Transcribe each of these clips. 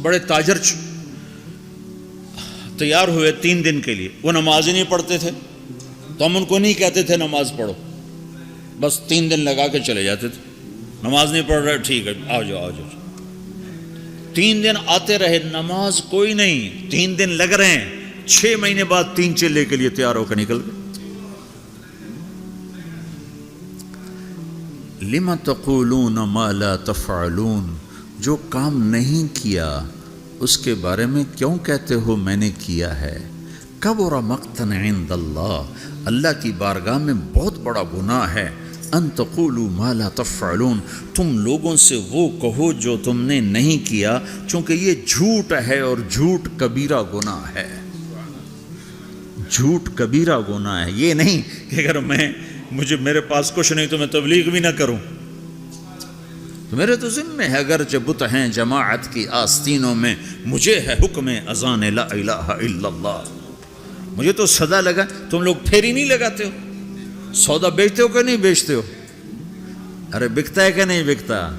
بڑے تاجر تیار ہوئے 3 دن کے لیے، وہ نماز ہی نہیں پڑھتے تھے، تو ہم ان کو نہیں کہتے تھے نماز پڑھو، بس 3 دن لگا کے چلے جاتے تھے، نماز نہیں پڑھ رہے، ٹھیک ہے آ جاؤ آ جاؤ۔ 3 دن آتے رہے، نماز کوئی نہیں، 3 دن لگ رہے ہیں، 6 مہینے بعد 3 چلے کے لیے تیار ہو کر نکل گئے۔ لِمَ تَقُولُونَ مَا لَا تَفْعَلُونَ، جو کام نہیں کیا اس کے بارے میں کیوں کہتے ہو میں نے کیا ہے؟ کبر مقتا عند اللہ، اللہ کی بارگاہ میں بہت بڑا گناہ ہے، ان تقولوا ما لا تفعلون، تم لوگوں سے وہ کہو جو تم نے نہیں کیا، چونکہ یہ جھوٹ ہے اور جھوٹ کبیرہ گناہ ہے۔ جھوٹ کبیرہ گناہ ہے، یہ نہیں کہ اگر میرے پاس کچھ نہیں تو میں تبلیغ بھی نہ کروں، تو میرے تو ذمہ ہے، اگر بت ہیں جماعت کی آستینوں میں، مجھے ہے حکم اذان لا الہ الا اللہ، مجھے تو صدا لگا۔ تم لوگ پھیری نہیں لگاتے ہو، سودا بیچتے ہو کہ نہیں بیچتے ہو؟ ارے بکتا ہے کہ نہیں بکتا؟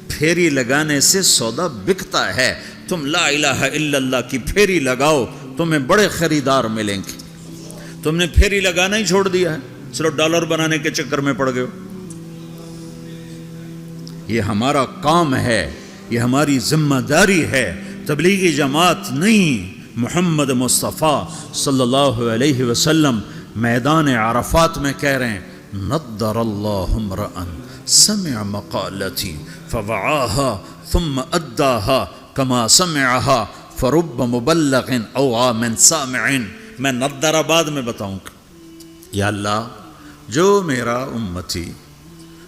پھیری لگانے سے سودا بکتا ہے۔ تم لا الہ الا اللہ کی پھیری لگاؤ، تمہیں بڑے خریدار ملیں گے۔ تم نے پھیری لگانا ہی چھوڑ دیا ہے، صرف ڈالر بنانے کے چکر میں پڑ گئے ہو۔ یہ ہمارا کام ہے، یہ ہماری ذمہ داری ہے، تبلیغی جماعت نہیں۔ محمد مصطفیٰ صلی اللہ علیہ وسلم میدان عرفات میں کہہ رہے ہیں، نضر اللہ امرأ سمع مقالتی فوعاها ثم اداها كما سمعها فرب مبلغ اوعى من سامع۔ میں نضر آباد میں بتاؤں گا، یا اللہ جو میرا امتی،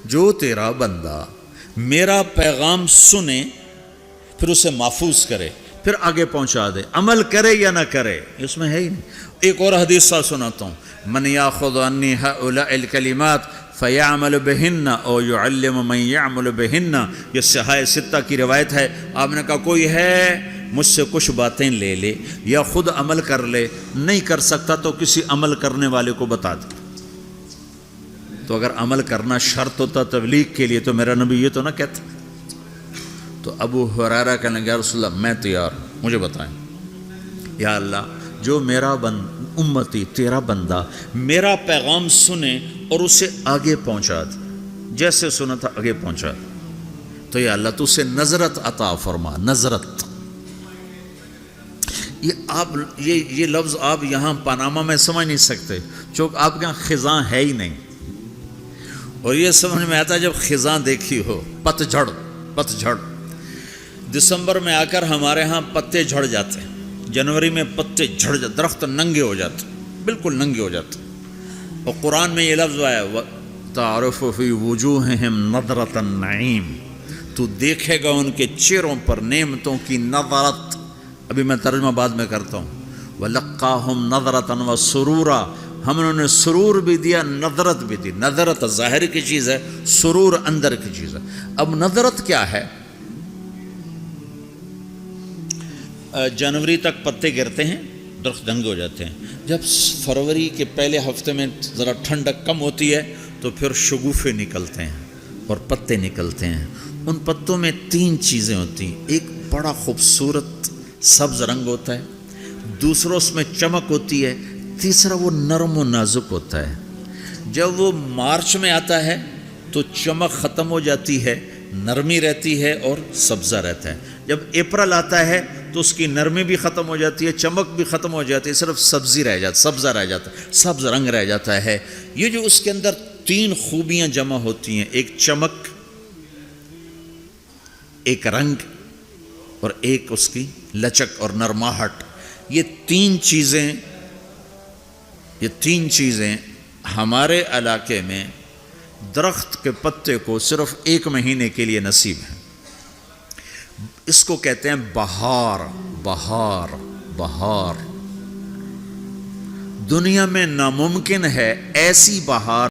جو تیرا بندہ میرا پیغام سنے، پھر اسے محفوظ کرے، پھر آگے پہنچا دے، عمل کرے یا نہ کرے، اس میں ہے ہی نہیں۔ ایک اور حدیث ساتھ سناتا ہوں، من یاخذ عنی هؤلاء الکلمات فیعمل بہن او یعلم من یعمل بہن، یہ صحاح ستہ کی روایت ہے۔ آپ نے کہا کوئی ہے مجھ سے کچھ باتیں لے لے یا خود عمل کر لے، نہیں کر سکتا تو کسی عمل کرنے والے کو بتا دے۔ تو اگر عمل کرنا شرط ہوتا تبلیغ کے لیے تو میرا نبی یہ تو نہ کہتا۔ تو ابو ہریرہ کہنے لگے یا رسول اللہ میں تیار ہوں، مجھے بتائیں۔ یا اللہ جو میرا امتی تیرا بندہ میرا پیغام سنے اور اسے آگے پہنچا دے، جیسے سنا تھا آگے پہنچا دے، تو یا اللہ تو اسے نظرت عطا فرما۔ نظرت، یہ لفظ آپ یہاں پاناما میں سمجھ نہیں سکتے، چونکہ آپ کے یہاں خزاں ہے ہی نہیں، اور یہ سمجھ میں آتا ہے جب خزاں دیکھی ہو، پت جھڑ۔ دسمبر میں آ کر ہمارے ہاں پتے جھڑ جاتے ہیں، جنوری میں پتے جھڑ جاتے، درخت ننگے ہو جاتے، بالکل ننگے ہو جاتے۔ اور قرآن میں یہ لفظ آیا تعرف فی وجوہہم نظرۃ النعیم، تو دیکھے گا ان کے چہروں پر نعمتوں کی نظرت۔ ابھی میں ترجمہ بعد میں کرتا ہوں، وَلَقَّاهُمْ نَظْرَةً وَسُرُورًا، ہم انہوں نے سرور بھی دیا، نظرت بھی دی۔ نظرت ظاہر کی چیز ہے، سرور اندر کی چیز ہے۔ اب نظرت کیا ہے؟ جنوری تک پتے گرتے ہیں، درخت ننگے ہو جاتے ہیں، جب فروری کے پہلے ہفتے میں ذرا ٹھنڈک کم ہوتی ہے تو پھر شگوفے نکلتے ہیں اور پتے نکلتے ہیں۔ ان پتوں میں 3 چیزیں ہوتی ہیں، ایک بڑا خوبصورت سبز رنگ ہوتا ہے، دوسرا اس میں چمک ہوتی ہے، تیسرا وہ نرم و نازک ہوتا ہے۔ جب وہ مارچ میں آتا ہے تو چمک ختم ہو جاتی ہے، نرمی رہتی ہے اور سبزہ رہتا ہے۔ جب اپریل آتا ہے تو اس کی نرمی بھی ختم ہو جاتی ہے، چمک بھی ختم ہو جاتی ہے، صرف سبزہ رہ جاتا ہے، سبز رنگ رہ جاتا ہے۔ یہ جو اس کے اندر 3 خوبیاں جمع ہوتی ہیں، ایک چمک، ایک رنگ اور ایک اس کی لچک اور نرماہٹ، یہ تین چیزیں ہمارے علاقے میں درخت کے پتے کو صرف 1 مہینے کے لیے نصیب ہے۔ اس کو کہتے ہیں بہار۔ دنیا میں ناممکن ہے ایسی بہار